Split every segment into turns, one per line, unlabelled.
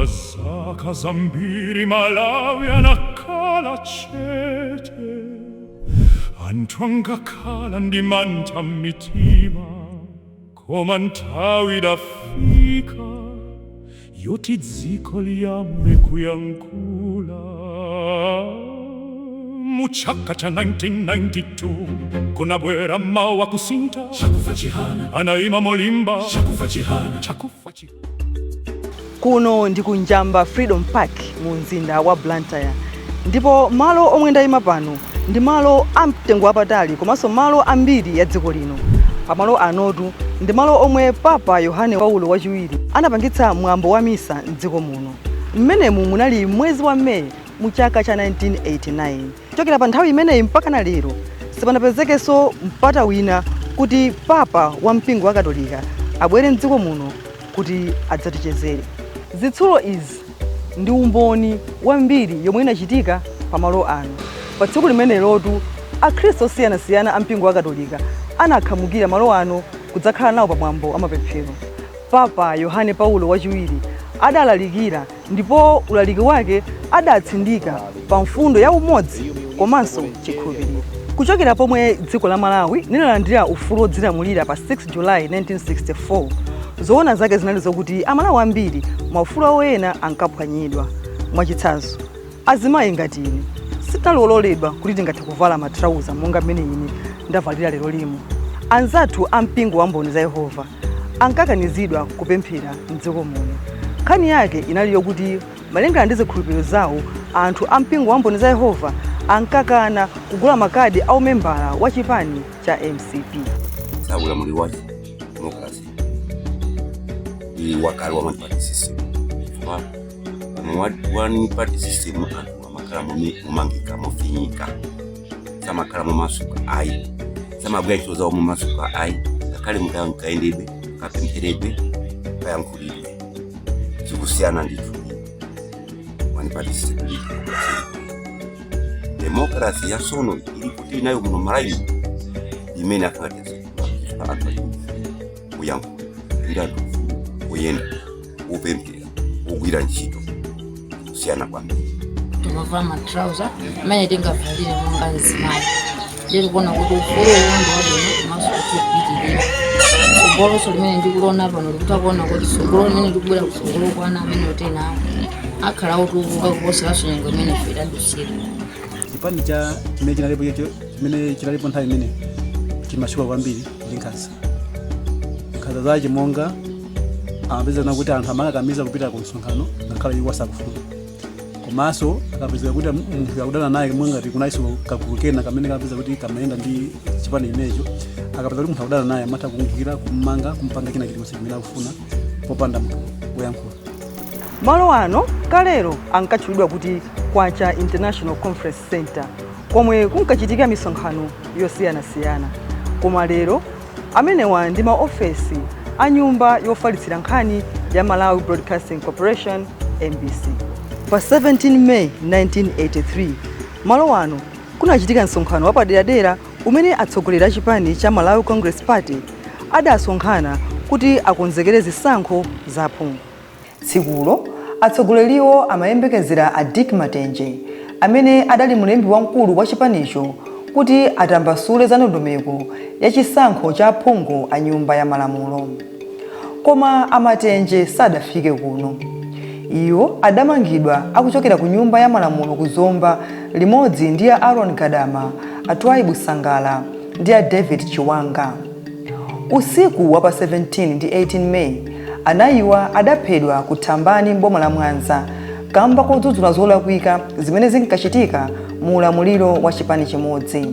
Zaka zambiri Malawi anakhala chete, anthu angakhala ndi mantha m'mitima, koma nthawi idafika yoti dziko liyambe kuyankhula. Mu chaka cha 1992 kunabwera mawu akusintha, chakufa chihana anayima molimba, chakufa chihana.
Kuno ndi kunjamba Freedom Park mu mzinda wa Blantyre, ndipo malo omwe ndayima pano ndi malo amtengo wapatali komanso malo ambiri ya dziko lino. Pamalo anotu ndi malo omwe Papa Yohane Paulo wachiwiri anapangitsa mwambo wa misa m'dziko muno. Mmenemu munali mwezi wa Meyi mu chaka cha 1989. Chokera pa nthawi imeneyi mpaka na lero sipanapezekenso mpata wina kuti Papa wa mpingo wa Katolika abwere m'dziko muno kuti adzatichezere. Zitsulo izi ndi umboni wambiri yomwe inachitika pa malo ano. Pa tsiku limenelotu akhristu osiyanasiyana a mpingo wa Katolika anakhamukira malo ano kudzakhala nawo pa mwambo wa mapemphero. Papa Yohane Paulo wachiwiri adalalikira ndipo ulaliki wake adatsindika pa mfundo ya umodzi komanso chikhulupiriro. Kuchokera pomwe dziko la Malawi linalandira ufulu wodzilamulira pa 6 July 1964, zoona zake zinali zokuti amalawi ambiri maufulu awo ena ankaphwanyidwa. Mwachitsanzo, azimayi ngati ine sitinaloledwa kuti tingathe kuvala matrauza monga mmene ine ndavalira lero lino. Anzathu a mpingo wa mboni za Yehova ankakanizidwa kupemphera m'dziko muno. Nkhani yake inali yokuti malingana ndi zikhulupiriro zawo, anthu a mpingo wa mboni za Yehova ankakana kugula makadi a umembala wa chipani cha MCP.
Ulamuliro wa demokalase wakali wa one-party system. One-party system anthu amakhala mumangika mofinyika, samakhala mumasuka ayi, samabwera ntchito zawo mumasuka ayi, ngakhale mukaendebe kapempherebe kayankhulidwe. Zikusiyana ndithu one-party system. Demokalase ya sono ili kuti nayo muno Malawi imene akakatiza anthu kuyankhula ndi anthu kuyenda kupemphera kugwira ntchito kusiyana kwambiri.
Timavala matrauza amene tingavalire monga azimayi. Lero kuona kuti ufulu wondo wabwino komanso kupitirira. Tsogoloso limene ndikulona pano likutakuona kuti tsogolo limene likubwera kutsogolo kwa ana amene otenawo akhala otukuka kuposeranso nyengo imene ife tadusira.
Chipani cha chimene chinalipo nthawi imene chimashuka kwambiri ndi nkhanza zache monga amapezeka kuti anthu amakakamiza kupita ku msonkhano ngakhale iwo asakufuna. Komanso akapezeka kuti munthu akudana naye ngati kunaiso kagulu kena kamene kapeza kuti kamayenda ndi chipani imenecho, akapeza kuti munthu akudana naye amatha kumugwira, kummanga, kumpanga china chilichonse chimene akufuna popanda munthu woyankhula.
Malo ano kalero ankatchulidwa kuti kwacha International Conference Center, komwe kunkachitika misonkhano yosiyanasiyana. Koma lero amenewa ndi maofesi a nyumba yofalitsira nkhani ya Malawi Broadcasting Corporation MBC. Pa 17 May 1983 malo ano kunachitika msonkhano wapaderadera umene atsogoleri a chipani cha Malawi Congress Party adasonkhana kuti akonzekere zisankho za phungu. Tsikulo atsogoleriwo amayembekezera a Dick Matenje amene adali mlembi wamkulu wa chipanicho kuti atambasule za ndondomeko ya chisankho cha phungu a nyumba ya malamulo. Koma amatenje sadafike kuno. Iwo adamangidwa akuchokera ku nyumba ya malamulo kuzomba limodzi ndi a Aaron Kadama, Atwai Busangala ndi a David Chiwanga. Usiku wa pa 17 ndi 18 May anayiwa adaphedwa kuthambani mboma la Mwanza kamba kodzudzula zolakwika zimene zinkachitika mu ulamuliro wa chipani chimodzi.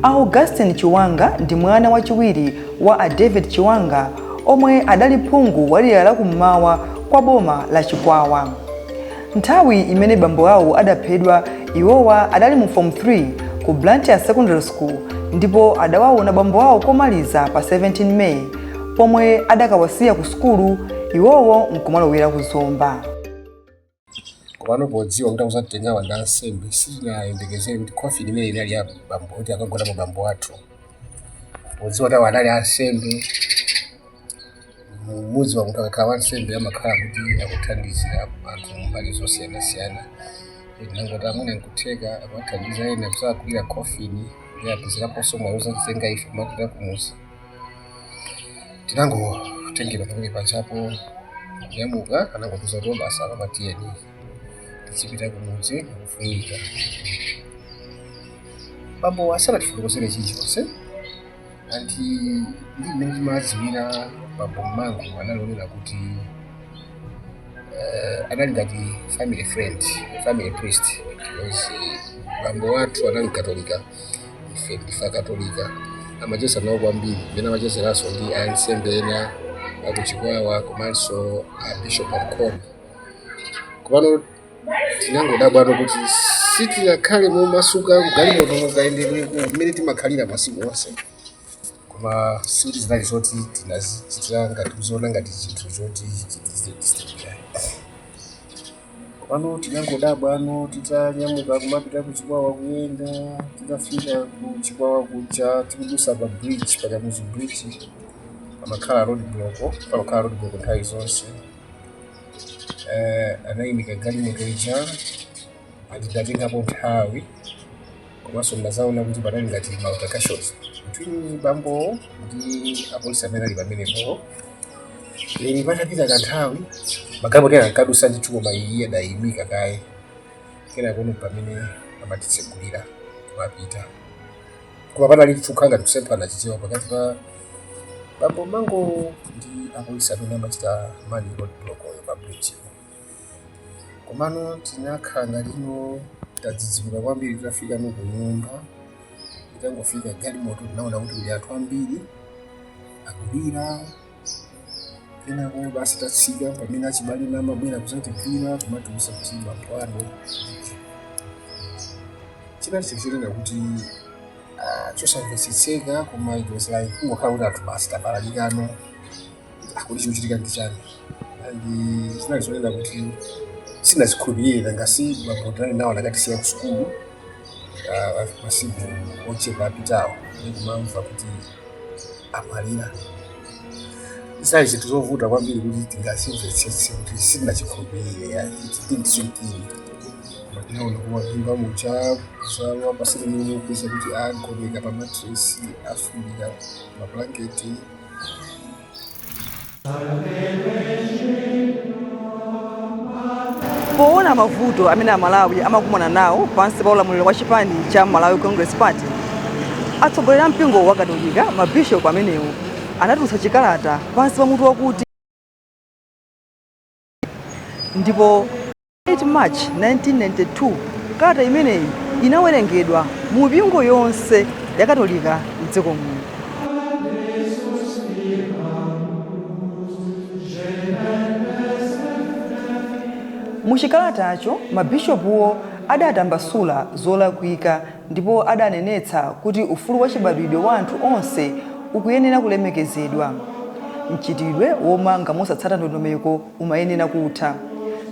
Augustine Chiwanga ndi mwana wachiwiri wa a David Chiwanga omwe adali phungu walira la kummawa kwa boma la Chikwawa. Nthawi imene bambo awo adaphedwa, iwowa adali mu form 3 ku Blantyre Secondary School ndipo adawaona bambo awo komaliza pa 17 May pomwe adakawasiya ku skulu, iwowo nkumalowera kuzomba.
Kubano bodziwa kuti akuzatenga wanda ansembe sitinayembekezere kuti coffin imene inali ya bambo kuti akagona mu bambo athu. Bodziwa kuti wadali ansembe mumuzi wa mutaka kawa nsembe amakhala kuti akuthandizira anthu mbali zosiyana-siyana. Ndinangoti amene nkuteka amathandiza ena kusakulira coffin ndi apezeraponso mwauza kutenga ife matira kumuzi. Tinangotengera pamene pachapo nyamuka anangotuza kuti basa amatiyeni tichipita kumuzi kufunika. Bambo asanatifotokozere chilichonse anti ndi mmene timadziwira bambo mangu analonera kuti anali ngati family friend, family priest, because bambo wathu anali katolika, ife ndifa katolika, amacheza nawo kwambiri, mmene amachezeranso ndi ansembe ena akuchikwawa komanso abishop amkhono. Komano tinangodabwano kuti sitinakhale momasuka kugalimoto mukaendereko mmene timakhalira masiku onse, koma sikuti zinali zoti tinazichitira ngati kuziona ngati chinthu choti chitizidisitiriya. Komano tinangodabwa ano titanyamuka kumapita kuchikwawa kuyenda, titafika kuchikwawa kucha tikudusa pa bridge, pakamuzi bridge pamakhala road block, pamakhala road block nthawi zonse. Anayimika galimoto ija andidatengapo nthawi, komanso ndazaona kuti panali ngati altercations between bambo ndi apolisi amene ali pamenepo. Lero patapita kanthawi magalimoto ena ankadusa ndi chuma iye adayimika kaye, kena kuno pamene amatitsegulira kumapita. Koma panali chifukwa ngati kusempha chichewa pakati pa bambo mango ndi apolisi amene amachita mani road block pa bridge. Komano tinakhala lino tadzidzimula kwambiri, tafika no kunyumba, tangofika galimoto tinaona kuti kuli anthu ambiri akudira. Kenako basi tatsika pamene achibale namabwera kuzatigwira kumatiusa kuti bambo ano. Chinali chikuchitira kuti chosamvetsetseka, koma it was like kungokhala kuti anthu basi tapalalikano akuli chikuchitika ndi chani. And chinali chonena kuti sinazikhulupirira ngasi bambo tali nawo nakatisiya ku sukulu masiku ochepa apitawo ndikumamva kuti amalira. Isali zinthu zovuta kwambiri kuti tingasimvetsetse kuti sinachikhulupirire, it didn't sink in. Matinaona kuwavimba mucha kusawa pasire mwenye kuisa kuti agoneka pa matresi afunika mablanketi.
Poona mavuto amene Amalawi amakumana nawo pansi pa ulamuliro wa chipani cha Malawi Congress Party, atsogoleri a mpingo wa Katolika mabishopu amenewo anatulutsa chikalata pansi pa mutu wakuti ndipo 8 March 1992 kalata imeneyi inawerengedwa mu mipingo yonse ya Katolika m'dziko muno. Muchikalatacho mabishopuwo adatambasula zolakwika ndipo adanenetsa kuti ufulu wa chibadwidwe wa anthu onse ukuyenera kulemekezedwa. Mchitidwe womanga mosatsata ndondomeko umayenera kutha,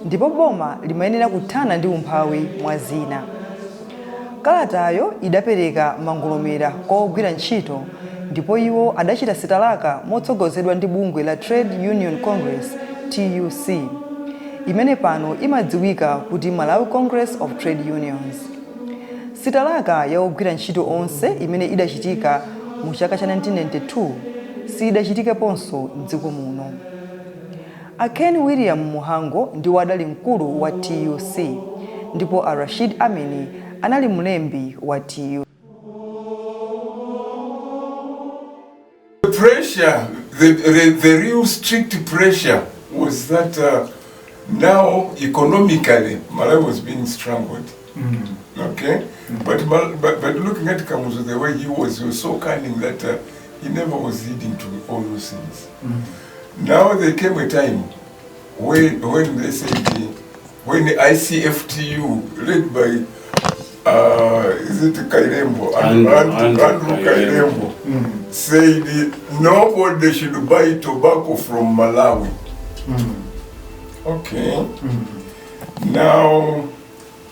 ndipo boma limayenera kuthana ndi umphawi mwa zina. Kalatayo idapereka mangolomera kwa ogwira ntchito, ndipo iwo adachita sitalaka motsogozedwa ndi bungwe la Trade Union Congress TUC, imene pano imadziwika kuti Malawi Congress of Trade Unions. Sitalaka ya ogwira ntchito onse imene idachitika mu chaka cha 1992 sidachitikeponso m'dziko muno. Ken William Muhango ndi wadali mkulu wa TUC, ndipo Rashid Amini anali mlembi wa TUC.
The pressure, the real strict pressure was that now economically Malawi was being strangled. Okay, but looking at Kamuzu, the way he was so cunning that he never was leading to all those things. Now there came a time when they said when the ICFTU led by is it Kairembo, Andrew Kairembo, said nobody should buy tobacco from Malawi. Okay. Now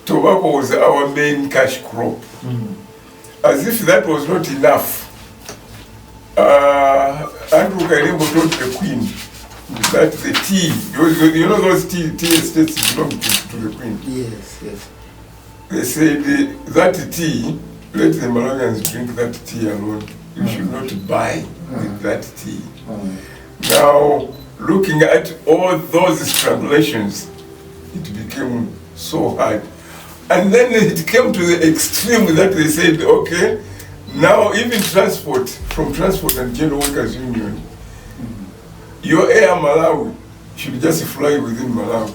tobacco was our main cash crop. As if that was not enough, Andrew Kairembo told the Queen that the tea, you know those tea estates belong to the Queen.
Yes.
They said that tea, let the Malawians drink that tea alone. You should not buy with that tea. Now, looking at all those strangulations, it became so hard. And then it came to the extreme that they said, okay, now even from Transport and General Workers Union, your Air Malawi should just fly within Malawi.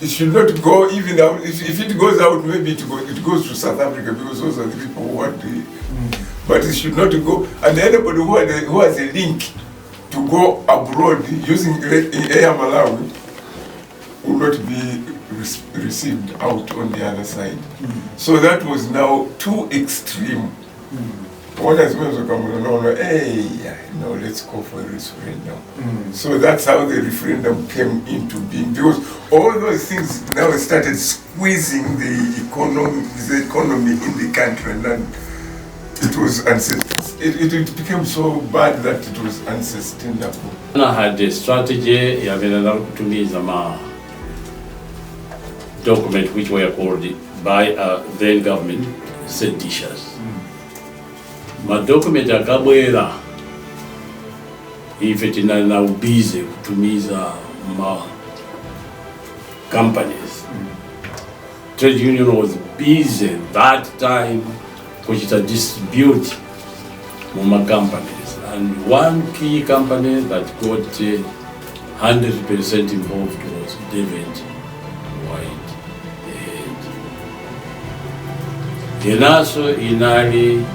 It should not go even out. If it goes out, maybe it goes to South Africa, because those are the people who want to it. But it should not go. And anybody who has a link to go abroad using Air Malawi will not be received out on the other side. So that was now too extreme. What has no, let's go for a referendum. So that's how the referendum came into being, because all those things now started squeezing the economy in the country, and then it was it became so bad that it was unsustainable.
I had a strategy to me is a document which were called by then government seditious. Ma document akabwera ife tinali busy kutumiza ma companies. Trade union was busy that time kuchita distribute ma companies, and one key company that got 100% involved was David White. Yenaso inali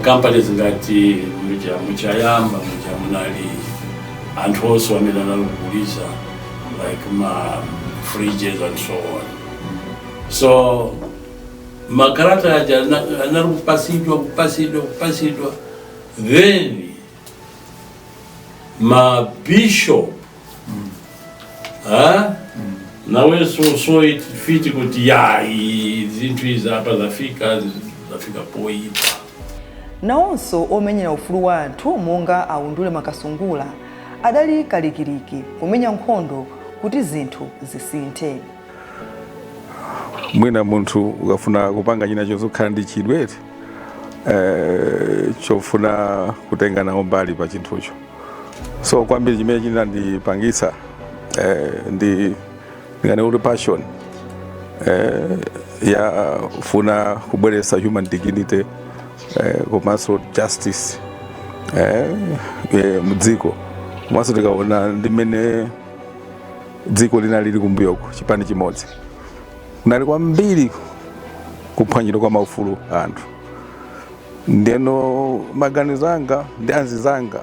companies ngati muchayamba munali and also kuuliza like ma fridges and so on. So makarata kupasidwa then ma bishop nawe so it fit kuti zinthu izapa zafika poipa.
Nawonso omenyera ufulu wa anthu monga Aundule Makasungula adali kalikiliki kumenya nkhondo kuti zinthu zisinthe.
Mwina munthu ukafuna kupanga china chozokhala ndi chidwe chofuna kutenga nawo mbali pa chinthucho. So kwambiri chimene chinandipangisa ndingane uli passion ya funa kubweretsa human dignity komanso justice mudziko. Komanso tikaona ndimene dziko linali kumbuyoko chipani chimodzi kunali kwambiri kuphwanyidwa kwa maufulu anthu. Ndeno maganizo anga ndi anzanga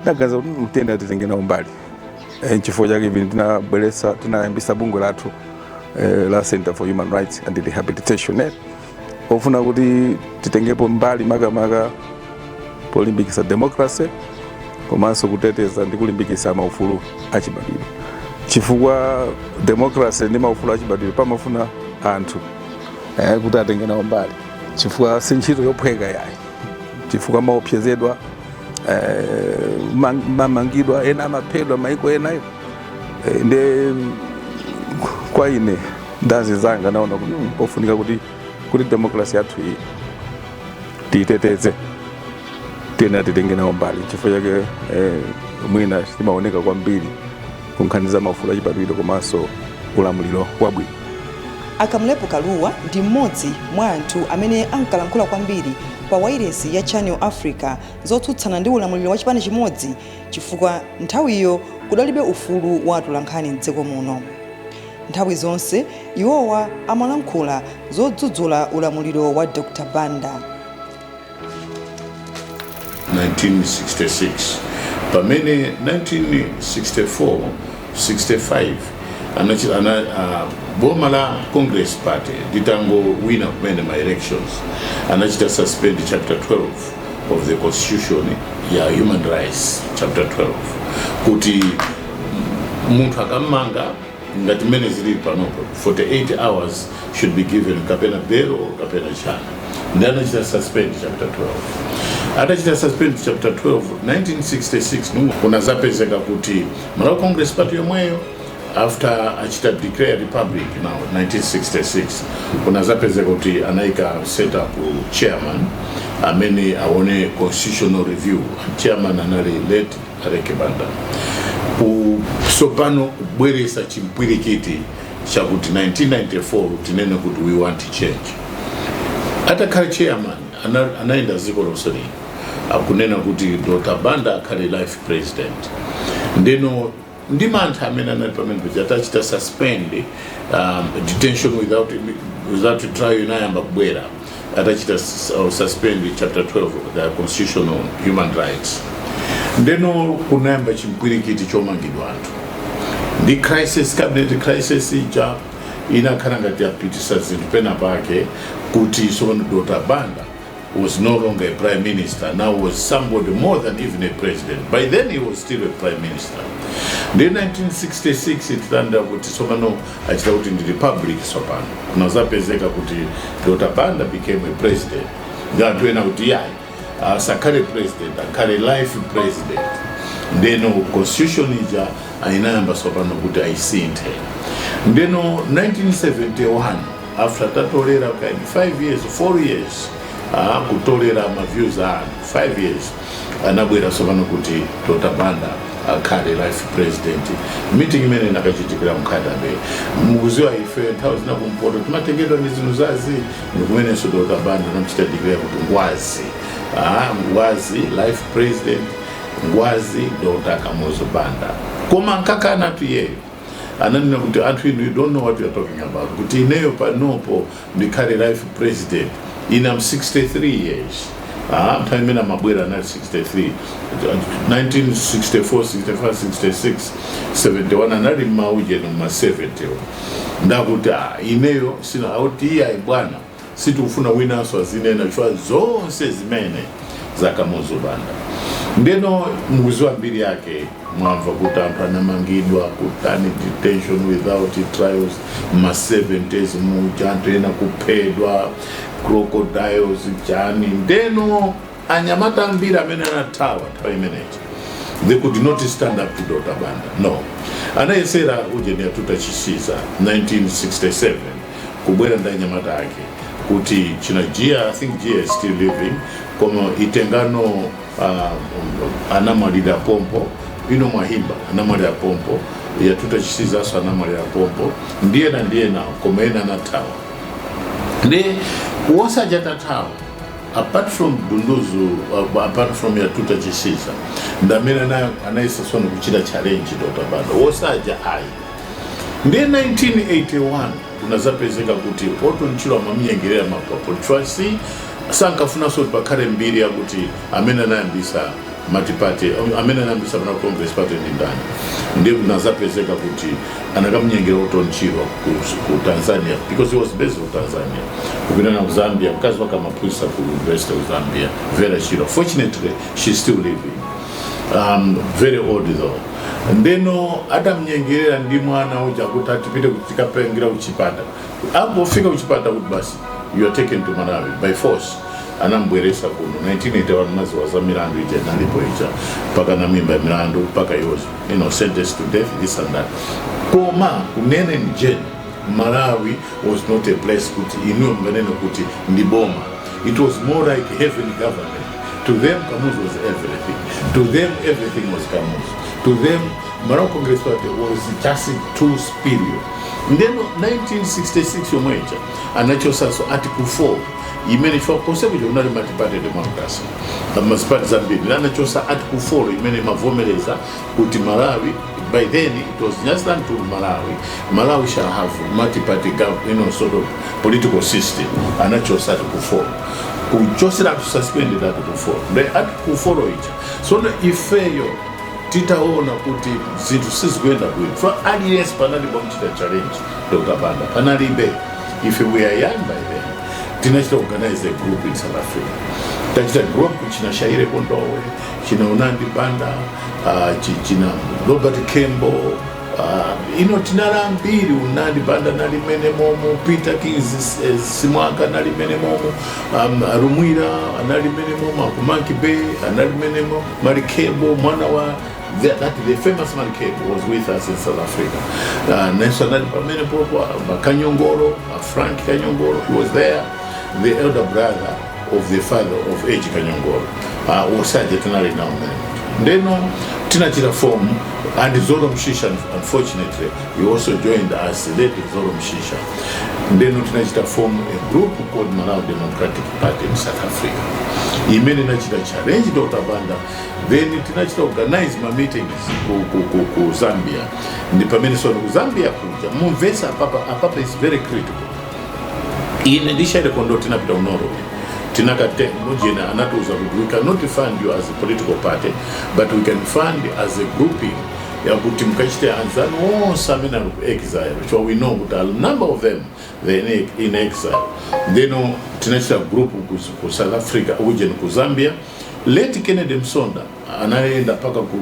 ndagaza kuti mtenda titenge nawo mbali. Chifukwa chake ivi tinayambisa bungwe lathu la Center for Human Rights and Rehabilitation ofuna kuti titengepo mbali makamaka polimbikisa democracy komanso kuteteza ndi kulimbikisa maufulu achibadwidwe. Chifukwa democracy ndi maufulu achibadwidwe pamafuna anthu kuti atenge nawo mbali. Chifukwa si ntchito yophweka yayi. Chifukwa maopsezedwa mamangidwa ena amaphedwa maiko enayo. Nde kwa ine ndazi zanga naona kuti pofunika kuti democracy yathu iyi tiyiteteze tena titenge nawo mbali. Chifukwa chake mwina timaoneka kwambiri kunkhaniza maufulu achibadwidwe komanso ulamuliro wabwino.
Akamlepo Kaluwa ndi mmodzi mwa anthu amene ankalankhula kwambiri pa wairesi ya Channel Africa zotsutsana ndi ulamuliro wa chipani chimodzi, chifukwa nthawiyo kudalibe ufulu wa atolankhani m'dziko muno. Nthawi zonse iwowa amalankhula zodzudzula ulamuliro wa Dr. Banda.
1966 pamene 1964 65 boma la Congress Party litango wina kumene ma elections anachita suspend chapter 12 of the constitution ya human rights chapter 12 kuti munthu akamanga ngati mene zili panopo 48 hours should be given kapena bail or kapena chana. Then anachita suspend chapter 12 atachita suspend chapter 12 1966 kuna zapezeka kuti Malawi Congress Party yomweyo after achita declare republic now 1966 kuna zapezeka kuti anaika set up chairman amene aone constitutional review. Chairman anali late Aleke Banda kusopano kubweresa chimpwirikiti chakuti 1994 tinene kuti we want to change. Atakhala chairman anaenda ziko loseri akunena kuti Dr. Banda akhale life president. Ndeno ndimantha amene anali pamene kuti atachita suspend detention without trial inayamba kubwera. Atachita suspend chapter 12 of the constitutional human rights. Ndeno kunayamba chimpwirikiti chomangidwa anthu. The crisis, cabinet crisis ija inakhala ngati yapitisa zinthu pena pake kuti sono Dr. Banda was no longer a prime minister, now was somebody more than even a president. By then he was still a prime minister. Then 1966 it turned out kuti somano achita kuti ndi republic sopano. Kuna zapezeka kuti Dr. Banda became a president. Ngati ena kuti yayi sakale president, akale life president. Ndeno constitution ija ainayamba sopano kuti aisinthe. Ndeno 1971 after tatolera kind 5 years 4 years kutolera ma views a 5 years anabwera sopano kuti Dr. Banda akhale life president. Meeting imene nakachitikira mkhadabe mukuziwa ife nthawi zina kumpoto timatengedwa ndi zinthu zazi ndikumene so Dr. Banda anachita declare kuti ngwazi life president ngwazi Dr. Kamuzu Banda koma nkakana tuye ananena kuti anthu inu you don't know what you are talking about kuti ineyo panopo ndikhale life president I'm 63 years. Time imene mabwera na 63 1964 65 66 71 anali mauje no ma 70 ndakuti ineyo sina auti iya bwana sitifuna winanso azinena chwa zonse zimene Zakamuzu Banda. Ndeno mukuziwa mbiri yake mwamva kuti anthu anamangidwa kutani detention without trials ma 70s muja anthu ena kuphedwa crocodiles jani. Ndeno anyamata ambiri amene anathawa nthawi imeneyi they could not stand up to Dr. Banda. No, anayesera ujeni atutachisiza 1967 kubwera ndi anyamata ake kuti china Gia, I think Gia is still living, koma itengano anamalira pompo ino mwahimba anamalira pompo yatutachisiza so anamalira pompo ndiye na koma ena nathawa ndi wosajata thawa apart from Dunduzu apart from yatutachisiza ndamene nayo anayesasona kuchita challenge Dr. Banda wosaja ayi. Ndi 1981 kunazapezeka kuti otonchirwa mamyengerera mapapo trustee sankafuna so pakhale mbiri yakuti amene anayambisa multi-party amene anayambisa Malawi Congress Party ndi ndani. Ndi kunazapezeka kuti anakamnyengera otonchirwa ku Tanzania because he was based in Tanzania kupita na Zambia mkazi wake amapulisa ku University of Zambia Vera Shiro. Fortunately she's still living, very old though. Ndeno atamnyengerera ndi mwana uja kuti atipite kutikapengera uchipata apo fika uchipata kuti basi you are taken to Malawi by force. Anambweresa kuno 1981 mazi waza milandu ije nalipo ija paka na mimba ya milandu paka he was sentenced to death this and that. Koma kunene njeni Malawi was not a place kuti inu mbenene kuti ndiboma. It was more like heaven government. To them Kamuzu was everything. To them everything was Kamuzu. To them Malawi Congress Party was just too superior. Then 1966 yomweja anachosa so article 4 imene for concept of multi-party democracy amasipati zambiri anachosa article 4 imene mavomereza kuti Malawi by then it was just done to Malawi shall have multi-party sort of political system. Anachosa article 4 kuchosera to suspend that article 4 the article 4 ija so ifeyo titaona kuti zinthu sizikuenda bwino for alias panali bomchita challenge Dr. Banda panalibe. If we are young by then tinachita organize a group in South Africa. Tachita group china Shaire Kondowe, china Unandi Banda, china Robert Kembo, ino tinala mbiri unandi banda nalimene momo Peter Kings Simwaka nalimene momo Rumwira nalimene momo Akumanki Bay nalimene momo Marikebo mwana wa the famous Marikebo was with us in South Africa. Nelson nalimene popo Kanyongoro Frank Kanyongoro, he was there, the elder brother of the father of H. Kanyongoro osaje tinali nawo ndeno tinachira form and Zoro Mshisha, unfortunately he also joined us late Zoro Mshisha. Ndeno tinachita form a group called Malawi Democratic Party in South Africa. Imene nachita challenge Dr. Banda, then tinachita organize my meetings ku Zambia. Ndipamene sono ku Zambia kuja mumvesa apapa is very critical. In addition to conducting up down Norway, Tinakate Nujina Anatuza, we cannot fund you as a political party, but we can fund as a grouping. Yabutimkashte and Zan seminar of exile, so we know that a number of them they're in exile. They know Tinasha group ku South Africa, Ujen ku Zambia. Late Kennedy Msonda anaenda paka ku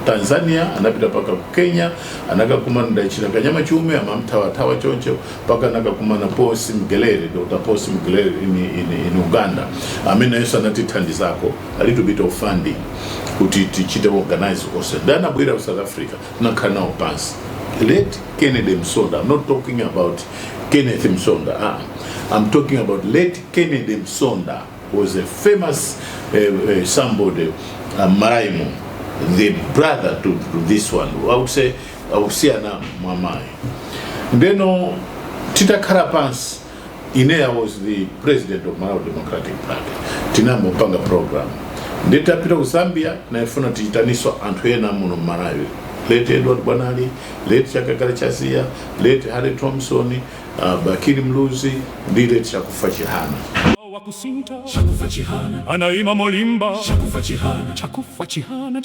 Tanzania, anapita paka ku Kenya, anaga kumana china kanyama chume amamtawa choncho paka anaga kumana Posi Mgelere, Dr. Posi Mgelere in Uganda. Amena yesu anatitandi zako a little bit of funding kuti tichite organize also. Dana bwira of South Africa na kanao pass. Late Kennedy Msonda, I'm not talking about Kenneth Msonda. I'm talking about late Kennedy Msonda, was a famous somebody, Maraimo, the brother to this one. I would say Ausiana Mamai. Then Tita Karapans, Inea was the president of Malawi Democratic Party. Tina Mopanga program. Deta Pita Zambia, na ifuna tijitaniswa Antuena Muno Malawi. Late Edward Banali, late Chaka Karachasia, late Harry Thompson, Bakiri Mluzi, late Chakufa Chihana.
Chakufa Chihana anaima molimba Chakufa Chihana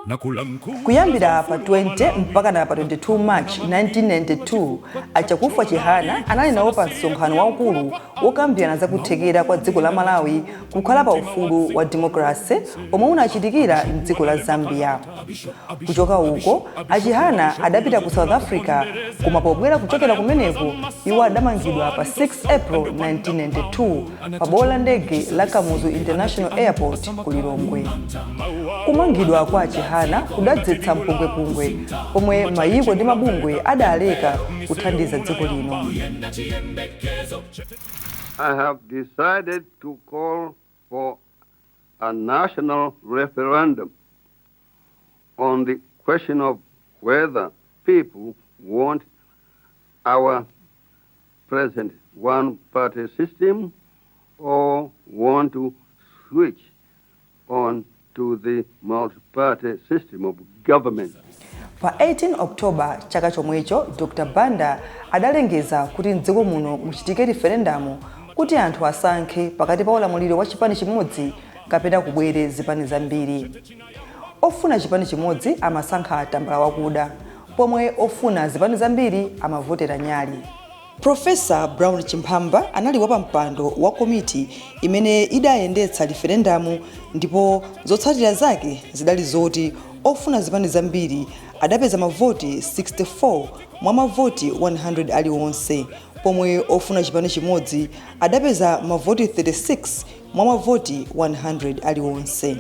nakula mkuu.
Kuyambira pa 20 mpaka na pa 22 March 1992 Chakufa Chihana anali nawo pa msonkhano waukulu wokambirana za kuthekera kwa dziko la Malawi kukhala pa ufulu wa demokalase omwe unachitikira m'dziko la Zambia. Kuchoka uko Chihana adapita ku South Africa, koma pobwera kuchokera kumeneko iwo adamangidwa pa 6 April 1992 pa bwalo la ndege la Kamuzu International Airport ku Lilongwe. Kumangidwa kwa Chihana kudadzetsa mpungwepungwe pomwe mayiko ndi mabungwe adaleka kuthandiza dziko lino.
I have decided to call for a national referendum on the question of whether people want our present one-party system or want to switch on to the multi-party system of government.
Pa 18 October chaka chomwecho Dr. Banda adalengeza kuti mdziko muno muchitike referendamu kuti anthu asankhe pakati pa ulamuliro wa chipani chimodzi kapena kubwere zipani zambiri. Ofuna chipani chimodzi amasankha atambala wakuda, pomwe ofuna zipani zambiri amavotera nyali. Profesa Brown Chimpamba anali wapa mpando wa komiti imene idayendetsa referendamu, ndipo zotsatira zake zidali zoti ofuna zipani zambiri adapeza mavoti 64 mwa mavoti 100 aliwonse, pomwe ofuna chipani chimodzi adapeza mavoti 36 mwa mavoti 100 aliwonse.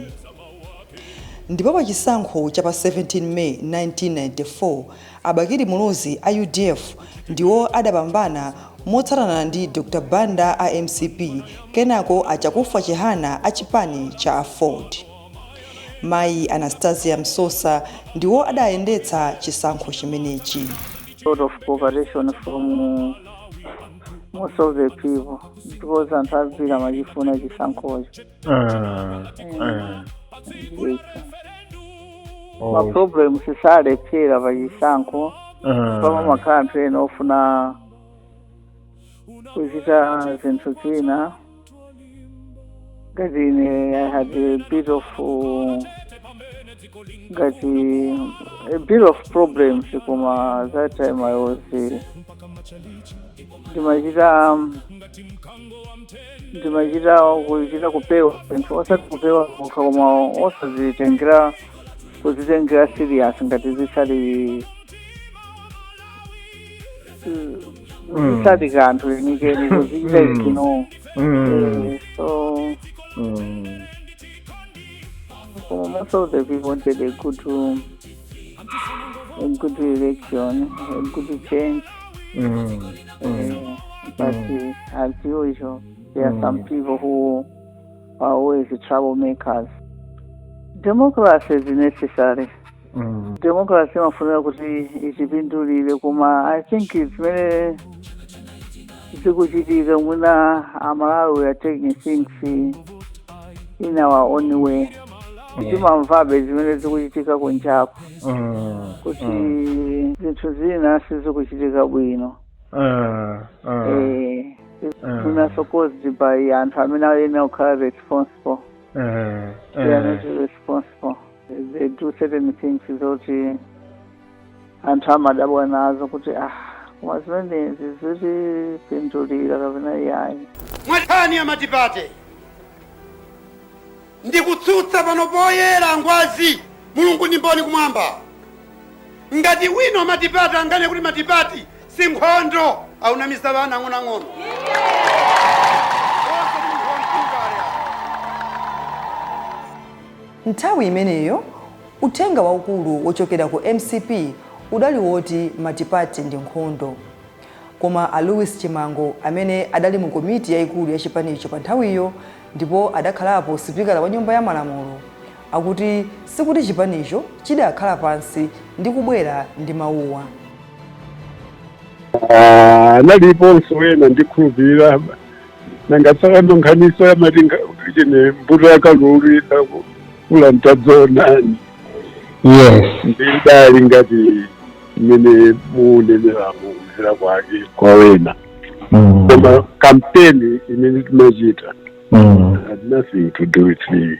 Ndipo pa chisankho cha pa 17 May 1994 abakiri mulozi a UDF ndiwo adapambana motsatana ndi Dr. Banda a MCP, kenako Chakufa Chihana a chipani cha Ford. Mai Anastasia Msosa ndiwo adayendetsa chisankho chimenechi.
Sort of cooperation from most of the people because antavira majifuna chisankhocho. Ma problem sisale phera vachisankho pamwe makanthu ena ofuna kuchita zinthu zina ngati ine I had a bit of problems koma that time I was ndimachita kupewa anthu osati kupewa koma osazitengera serious ngati zisali zisati kanthu lenikeni kuzikita izino. So most of the people wanted a good election, a good change. But as usual, there are some people who are always troublemakers. Democracy is necessary. Democracy mafuneka kuti ichipindulire kuma I think it's very zikuchitika mwina Malawi we are taking things in our own way. Timamvabe zimene zikuchitika kunjaku kuti zinthu zina sizikuchitika bwino. Mwina supposed by anthu amene alena kukhala responsible. They are not responsible. They do certain things zoti anthu amadabwa nazo kuti koma zimenezi zitipindulira kapena yayi.
Mwatani amatipate ndikutsutsa pano poyera ngwazi mulungu ndi mboni kumwamba ngati wino amatipate angane kuti matipati si nkhondo aunamisa vana ng'onang'ono.
Nthawi imeneyo uthenga waukulu wochokera ku MCP udali woti matipati ndi nkhondo. Koma a Louis Chimango amene adali mu komiti yaikulu ya chipanicho pa nthawiyo ndipo adakhalapo sipikala wa nyumba ya malamulo akuti sikuti chipanicho chidakhala pansi ndi kubwera ndi mawuwa.
Naliponso wena ndikhulupirira nangasaka ndonkhaniso yamalinga chine mbuto yakalulu kula mtadzonani. Yes. Ndidali ngati mene muneneramu mzira kwake kwa wena. Koma kampeni imene timachita had nothing to do with me.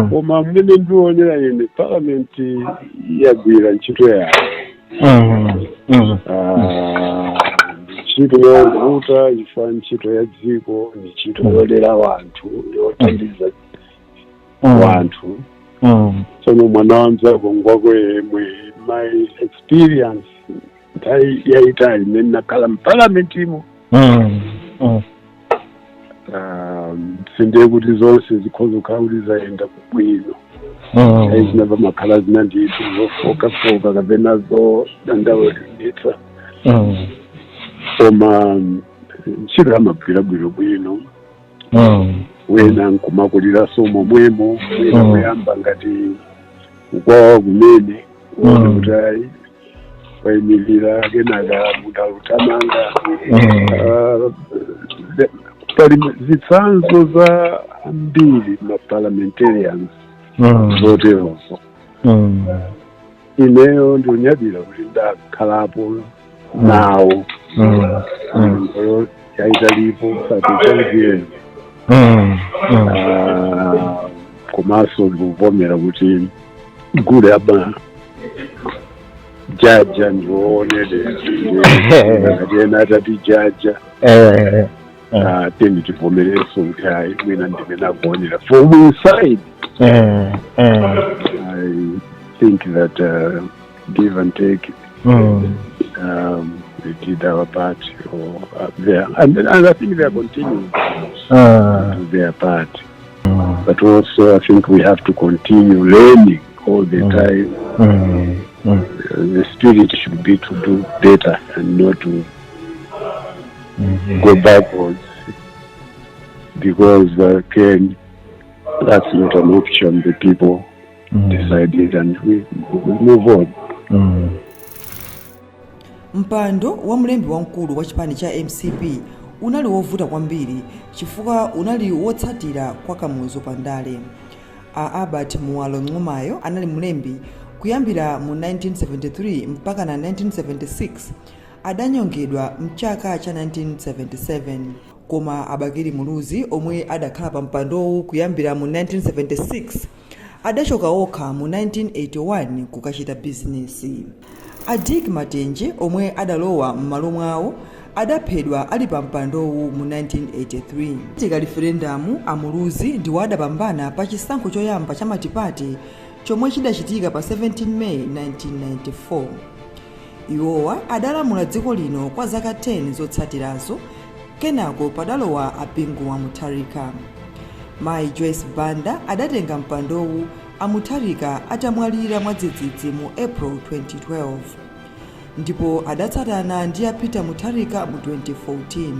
Koma mmene ndionera ine parliament yagwira ntchito yayo. Ntchito yovuta ifa ntchito ya dziko ni ntchito yolera wanthu yothandiza wanthu. Sono mwana wanzako ngwako yemwe my experience yaitali imene nakhala mpalament imo. Sinde kuti zonse zikhoza kukhala kuti zayenda kubwino. Zinava makhala zinandithu zofoka kapena dandaulitsa. Koma ntchito yamagwira bwino. Wena nkumakulira somo mwemo wena kuyamba ngati ukwawa kumene kuti wayimirira kenaka mutalutamanga. Pali zitsanzo za ambiri ma-parliamentarians zoterozo. Ineyo ndiunyadira kuti ndakhalapo nawo yaitalipo satichalikiyeni. Komanso ndikuvomera kuti gule aba jaja ndionere ngati ena atati jaja tenditivomereso kuti hayi mwina ndimene akuonera from inside. I think that give and take we did our part there, and I think they are continuing to do their part. But also I think we have to continue learning all the time. The spirit should be to do better and not to go backwards, because again that's not an option. The people decided and we move on.
Mpando wa mlembi wamkulu wa chipani cha MCP unali wovuta kwambiri chifukwa unali wotsatira kwa kamuzu pandale. Albert Muwalo Ng'omayo anali mlembi kuyambira mu 1973 mpaka na 1976 adanyongedwa mchaka cha 1977. Koma Abakiri Muluzi omwe adakhala pa mpandowu kuyambira mu 1976 adachoka okha mu 1981 kukachita business. Adik Matenje omwe adalowa m'malo mwawo adaphedwa ali pa mpandowu mu 1983. Tika referendamu Amuluzi ndiwo adapambana pa chisankho choyamba cha matipati chomwe chidachitika pa 17 May 1994. iwowa adalamula dziko lino kwa zaka 10 zotsatirazo, kenako padalowa Apingu wa Mutharika. Mayi Joyce Banda adatenga mpandowu a Mutharika atamwalira mwadzidzidzi mu April 2012, ndipo adatsatana ndi Peter Mutharika mu 2014.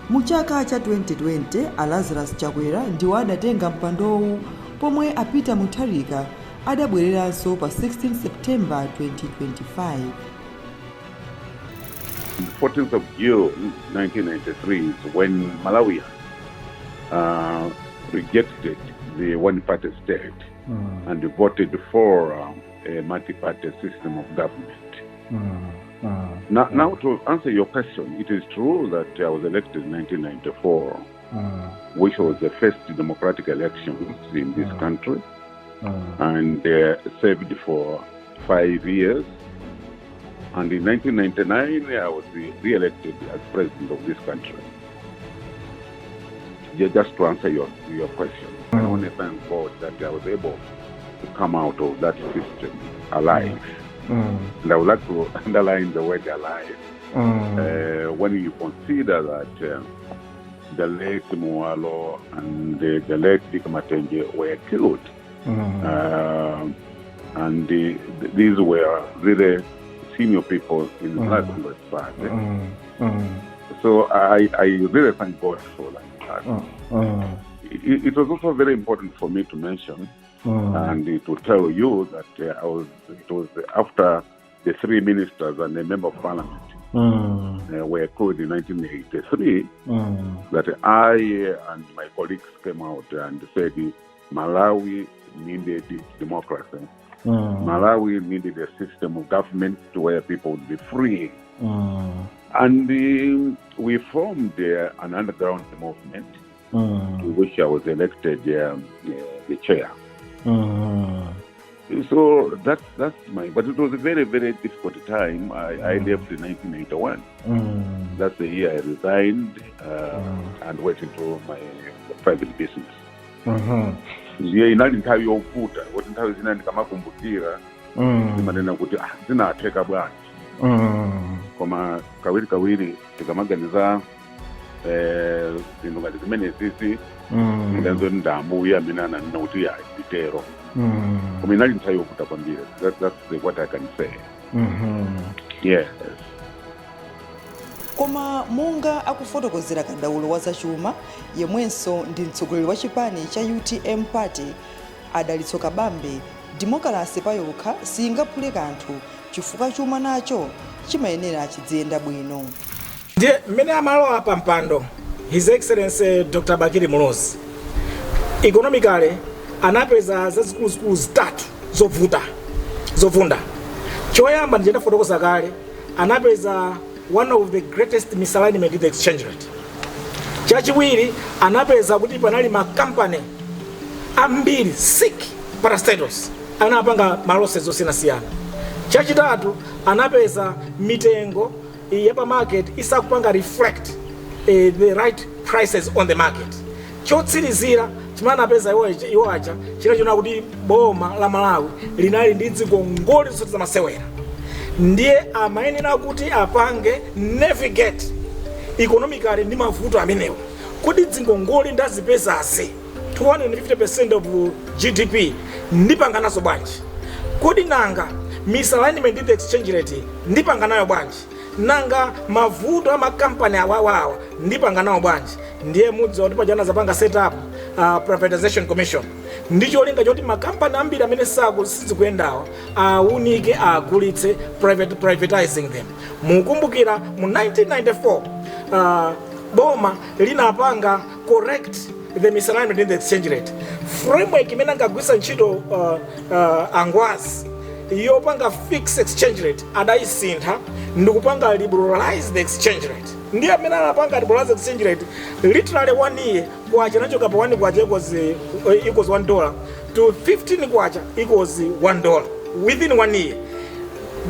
Mu chaka cha 2020 a Lazarus Chakwera ndiwo adatenga mpandowu, pomwe a Peter Mutharika adabwereranso pa 16 September 2025.
The 14th of June 1993 is when Malawi rejected the one-party state and voted for a multi-party system of government. Now, to answer your question, it is true that I was elected in 1994, which was the first democratic elections in this country, and served for 5 years. And in 1999, I was re-elected as president of this country. Just to answer your question, I want to thank God that I was able to come out of that system alive. And I would like to underline the word alive. When you consider that the late Mualo and the late Dikamatenge were killed, and these were really senior people in the Black Congress Party. So I really thank God for that. It was also very important for me to mention and to tell you that it was after the 3 ministers and the member of parliament were killed in 1983 that I and my colleagues came out and said Malawi needed democracy. Malawi needed a system of government where people would be free. And we formed an underground movement to which I was elected the chair. So that's but it was a very, very difficult time. I left in 1981. That's the year I resigned and went into my private business. Ndiye inali nthawi yovuta kuti nthawi zina ndikamakumbukira ndimanena kuti zinatheka bwanji, koma kawiri tikamaganiza zinthu ngati zimene sisi ndanzo ndambuya amene ananena kuti ya nditero, koma inali nthawi yovuta kwambiri. That's what I can say. Yes.
Koma monga akufotokozera kandaulo wa zachuma yemwenso ndi mtsogoleri wa chipani cha UTM party adalitso kabambe, demokalase payokha singaphule kanthu chifukwa chuma nacho chimayenera chidziyenda bwino.
Ndiye mmene amalowa pa mpando His Excellency Dr. Bakiri Mulozi economically anapeza zazikulu zitatu zovunda. Choyamba ndiye ndafotokoza kale, anapeza one of the greatest misalignment in the exchange rate. Chachiwiri anapeza kuti panali makampani ambiri sick parastatus anapanga malosses osiyana. Chachitatu anapeza mitengo ya pa market isakupanga reflect the right prices on the market. Chotsirizira chimana apeza iwo acha chinachiona kuti boma la Malawi linali ndi zingongole zonse za masewera. Ndiye amayenera kuti apange navigate economically ndi mavuto amenewo kuti zingongole ndazipezase 250% of GDP ndipanganaso bwanji, kuti nanga misalignment in the exchange rate ndipanganayo bwanji, nanga mavuto ama company awawa ndipanganayo bwanji. Ndiye mudzi kuti pajana zapanga set up privatization commission ndicho linga choti makampani ambiri amene sizikuyendawo aunike agulitse privatizing them. Mukumbukira mu 1994 boma linapanga correct the misalignment in the exchange rate framework imene angagwisa ntchito angwazi yopanga fixed exchange rate adaisintha ndikupanga liberalize the exchange rate. Ndiye amene anapanga liberalize exchange rate literally 1 year kwacha nachoka pa 1 kwacha equals $1 to 15 kwacha equals $1 within 1 year.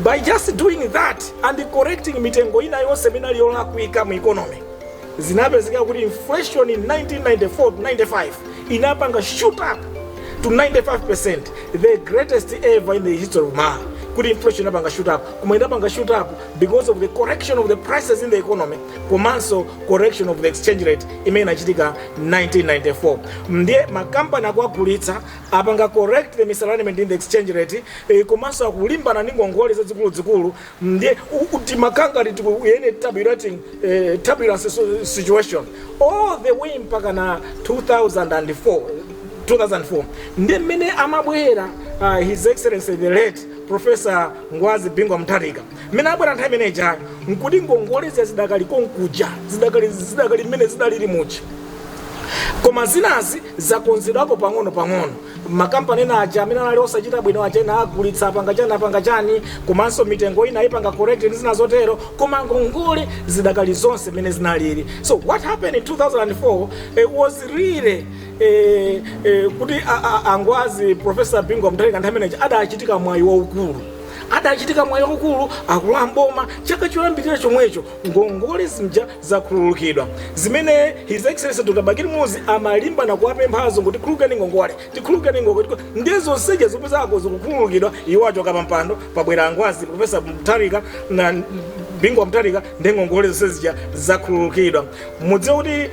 By just doing that and correcting mitengo ina yonse imene aliyola kuika mu economy, zinapezeka kuti inflation in 1994-95 inapanga shoot up to 95%, the greatest ever in the history of Malawi. kuti inflation inapanga shoot up, koma inapanga shoot up because of the correction of the prices in the economy, komanso correction of the exchange rate imene inachitika 1994. Ndiye makampani akuagulitsa apanga correct the misalignment in the exchange rate, komanso akulimbana ndi ngongole zazikulu. Ndiye kuti makangati tikuyene turbulent situation all the way mpaka na 2004. Ndiye mmene amabwera His Excellency the late Professor Ngwazi Bingwa Mtarika. Mmene abwera nthawi imeneyi nkuti ngongole zidakali konkuja, zidakali mmene zidalili muchi. Koma zinazi zakonzedwako pang'ono. Makampani aja amene anali osachita bwino aja agulitsa apanga chani, komanso mitengo ina ipanga correct ndi zina zotero, koma ngongole zidakali zonse mmene zinalili. So what happened in 2004 was really kuti Angwazi Professor Bingwa Mtarika nthawi imeneyi adachitika mwayi waukulu akulamboma chaka choyambirira chomwecho ngongole zimja zakhululukidwa zimene His Excellency Dr. Bakiri Muzi amalimba na kuwapemphazo kuti tikhululukeni ngongole ndizo seja zopezako zikukhululukidwa iwacho kapampando pabwera Angwazi Professor Mtarika na Bingwa Mtarika ndi ngongole zosezija zakhululukidwa. Mudziwe kuti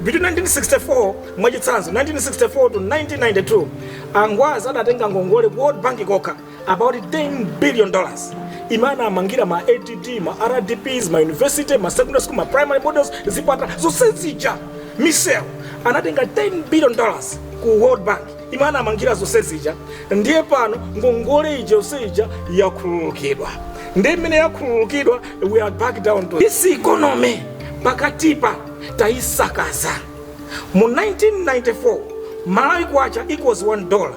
between 1964 mwachitsanzo 1964 to 1992 Angwazi adatenga ngongole ku World Bank kokha about $10 billion. Imana amangira ma ATT, ma RDPs, ma university, ma secondary school, ma primary models, zipata zosezija misel anatenga $10 billion ku World Bank. Imana amangira zosezija ndiye pano ngongole ija yakhululukidwa. Ndiye mmene yakhululukidwa, we are back down to this economy pakatipa taisakaza. Mu 1994 Malawi kwacha equals $1.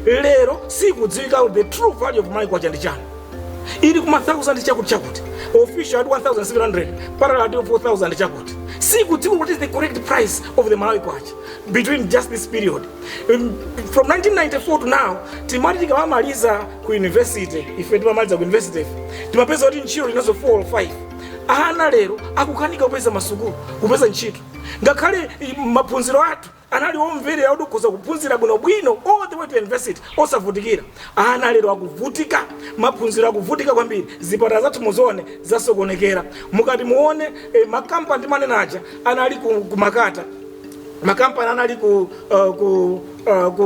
Lero sikudziwika the true value of Malawi kwacha ndi chani. Ili kuma 1000 chakuti. Official at 1700, parallel at 4000 chakuti. Sikudziwika what is the correct price of the Malawi kwacha between just this period. From 1994 to now, timati tikamaliza ku university, ife timamaliza ku university, timapeza kuti ntchito linazo 4 or 5. Ana lero akukanika kupeza masukulu, kupeza ntchito. Ngakhale maphunziro athu anali omvera adukoza kuphunzira bwino all the way to university osavutikira. Ana lero akuvutika, maphunziro akuvutika kwambiri, zipata zathu muzone zasokonekera. Mukati muone makampani manenaja anali kumakata, makampani anali ku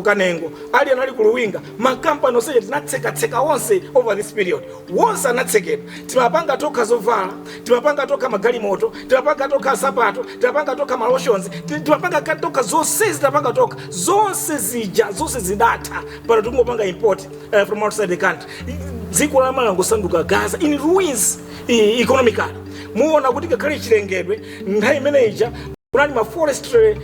Kanengo, ali anali ku Luwinga, makampani oseje tinatseka onse over this period. Once anatsekera, timapanga toka zovala, timapanga toka magalimoto, timapanga toka sapato, timapanga toka malotions, timapanga toka zonse, timapanga toka zonse zidata para tungopanga import from outside the country. Dziko la Malawi ngosanduka Gaza in ruins economically. Muona kuti kakhale chilengedwe nthawi imeneyi kunali ma forestry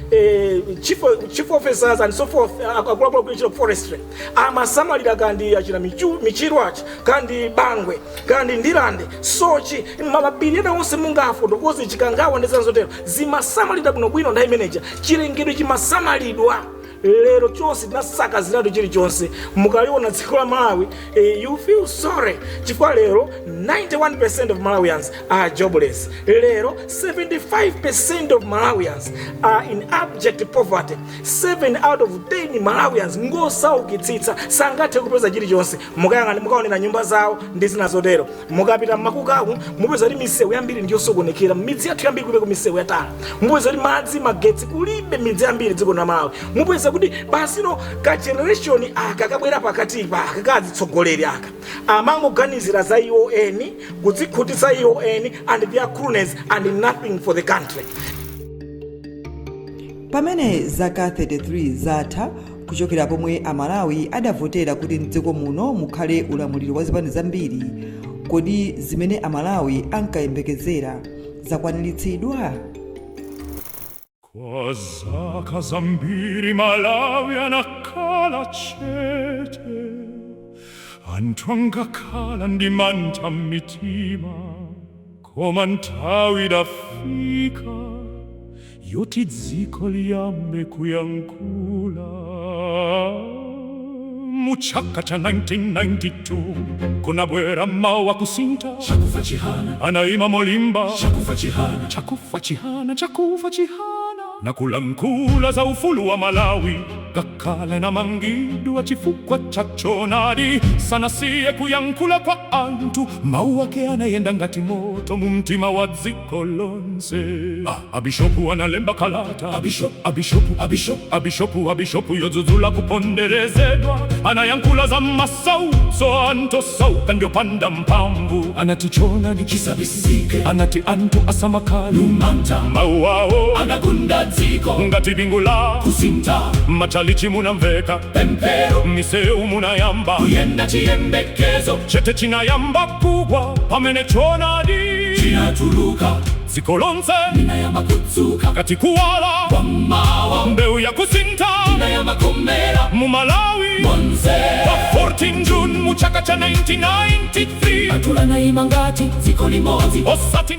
chief officers and so forth akulapo kuichira forestry amasamalira kandi achira michiru achi kandi bangwe kandi ndirande sochi mababiliyana onse mungafotokoze chikangawa ndi zanzotero zimasamalira bwino nthawi imeneyi chilengedwe chimasamalidwa. Lero chonse tinasaka zilado chilichonse mukaliona dziko la Malawi, you feel sorry chifukwa lero 91% of Malawians are jobless. Lero 75% of Malawians are in abject poverty. 7 out of 10 Malawians ngosaukitsitsa sangathe kupeza chilichonse. Mukayang'ana mukaonera nyumba zawo ndi zina zotero, mukapita mmakukaku mupeza kuti misewu yambiri ndiyosokonekera, midzi yathu yambiri kulibe misewu yatala, mupeza kuti madzi magetsi kulibe midzi yambiri dziko la Malawi, mupeza kuti basino ka generation aka kabwera pakatipa akakadzitsogoleri aka amangoganizira za UN kudzikhutitsa UN and their cronies and nothing for the country.
Pamene zaka 33 zatha kuchokera pomwe Amalawi adavotera kuti mdziko muno mukhale ulamuliro wa zipani zambiri, kodi zimene Amalawi ankayembekezera zakwaniritsidwa?
Kwa zaka zambiri Malawi anakhala chete, anthu angakhala ndi mantha m'mitima, koma nthawi idafika yoti dziko liyambe kuyankhula. Mu chaka cha 1992 kunabwera mawu akusintha, chakufa chihana anayima molimba, chakufa chihana na kulankhula za ufulu wa Malawi gakale na mangidu achifukwa chachonadi sana siye kuyankula kwa antu maua ke anayenda ngati moto mumtima wa dziko lonse. Abishopu analemba kalata abishopu yozuzula kuponderezedwa anayankula za masau so anto sauka ndio panda mpambu anatichona ni chisabisike anati antu asamakali lumanta mauao anagunda dziko ngati bingula kusinta machalichi munamveka pempero miseu munayamba kuyenda chiyembekezo chete chinayamba kubwa pamene chonadi chinatuluka dziko lonse linayamba kutsuka kati kuwala kwa mawa mbeu ya kusinta inayamba kumera mu Malawi monse pa 14 June mu chaka cha 1993 atula na imangati dziko limodzi osati